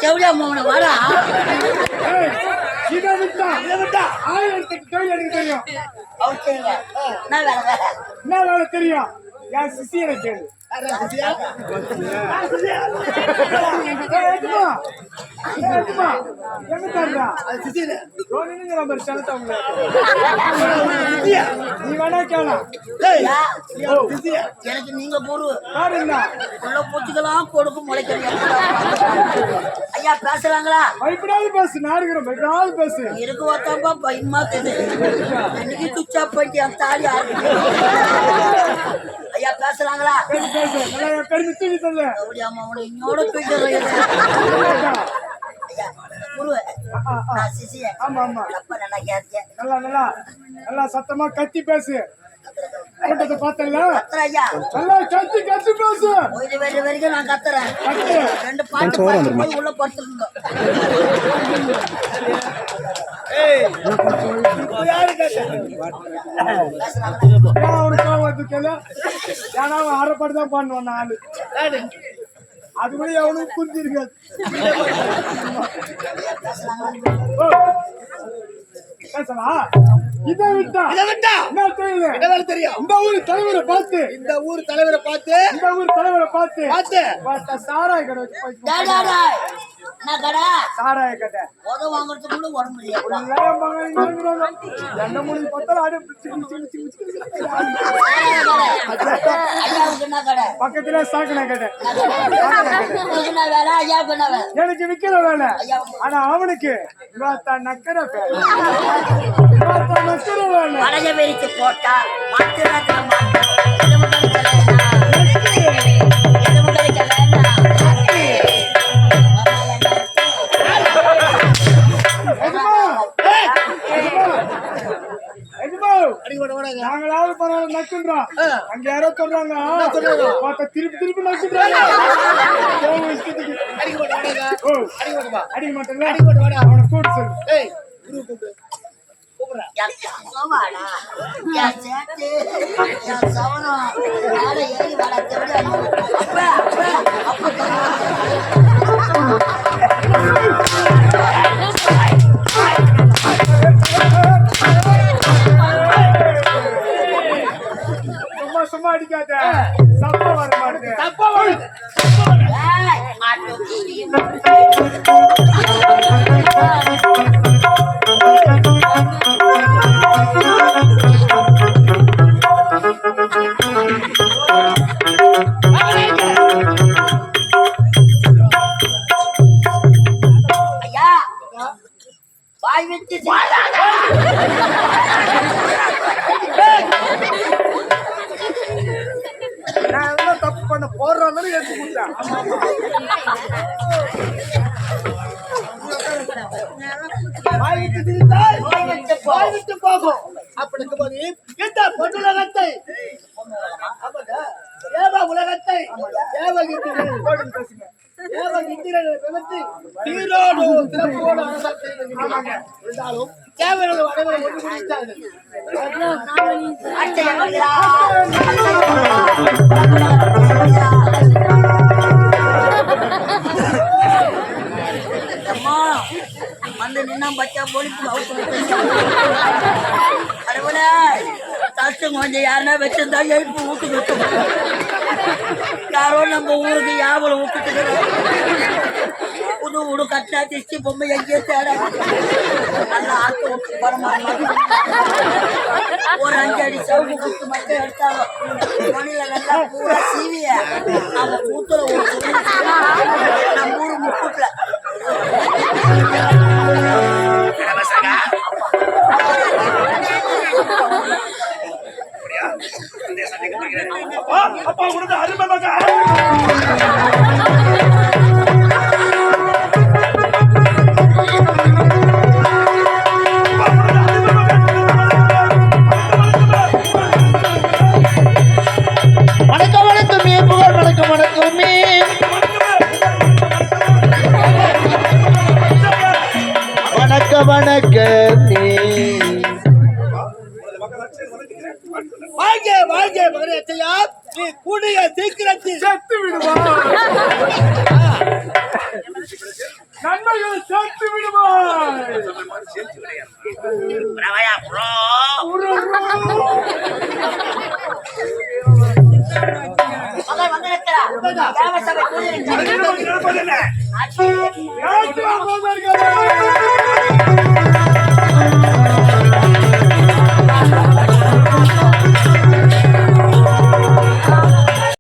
செவடியா மோகன வாடா. இதை விட்டா 1000 தொழில் எனக்கு தெரியும். என்ன வேலை தெரியும்? என் சிசியனை கேளு. எனக்கு நீங்க பூச்சிக்கலாம் கொடுக்கும் முளைக்கிறீங்க. ஐயா பேசுறாங்களா? பயப்படாது பேசு. நாடுகிறோம் பயப்படாது பேசு. இருக்கு ஒருத்தப்பா பயமா இன்னைக்கு சுச்சா போயிட்டு என் தாலி ஐயா பேசுறாங்களா? இன்னோட நல்லா சத்தமா கத்தி பேசு. பார்த்தல நல்லா கத்தி கத்தி பேசு. வரைக்கும் நான் கத்துறேன். 2 பாட்டு உள்ள படுத்துருந்தோம். அரைப்பாடுதான் பண்ணுவான் நாலு. அது கூட எவனும் புரிஞ்சிருக்காது. இதை விட்டா என்ன தெரியும்? இந்த ஊர் தலைவரை பார்த்து சாராய கடை சாராய கடை வாங்குறதுக்கு உடம்பு பக்கத்துல சாக்கடை கடை. எனக்கு விக்கிற வேலை. ஆனா அவனுக்கு நக்கர வேலை வெறிச்சு போட்டா நாங்களாவது பரவாயில்ல நக்குன்றோம். அங்க யாரோ சொல்றாங்க திருப்பி நக்குறாங்க. அடிக்க மாட்டேங்க. அவனை கூட்டு சொல்லு. சும்மா அடிக்காத. சப்பா வர மாட்டேங்க. வாய் வச்சு தப்பு பண்ண போடுறாங்க எடுத்து கொடுத்தேன். போகும் அப்படி போது இந்த பொன்னுலகத்தை உலகத்தை வந்து நின்னா பச்சா போலிப்பு கஷ்டம் கொஞ்சம் யாருன்னா வச்சிருந்தா எழுப்பு ஊட்டு வைக்கும். யாரோ நம்ம ஊருக்கு யாவலம் விட்டுட்டு புது ஊடு கட்டினா திச்சு பொம்மை எங்கேயோ தேட நல்லா ஆத்து விட்டு பரமாமா ஒரு 5 அடி சவுக்கு குத்து மட்டும் எடுத்தாலும் மணில நல்லா பூரா சீவிய நம்ம கூத்துல நம்ம ஊரு முக்கூட்டுல அப்பா உனக்கு அருமை வணக்கமே வாழ்க வாழ்க மகனேச்சையா, நீ கூடிய சீக்கிரத்தில் செத்து விடுவா. நன்மைகளை சேர்த்து விடுவாய். பிரவையா ப்ரோ மகள் வந்திருக்கிறார். தேவசபை கூறியிருக்கிறார். நாட்டு போதர்களே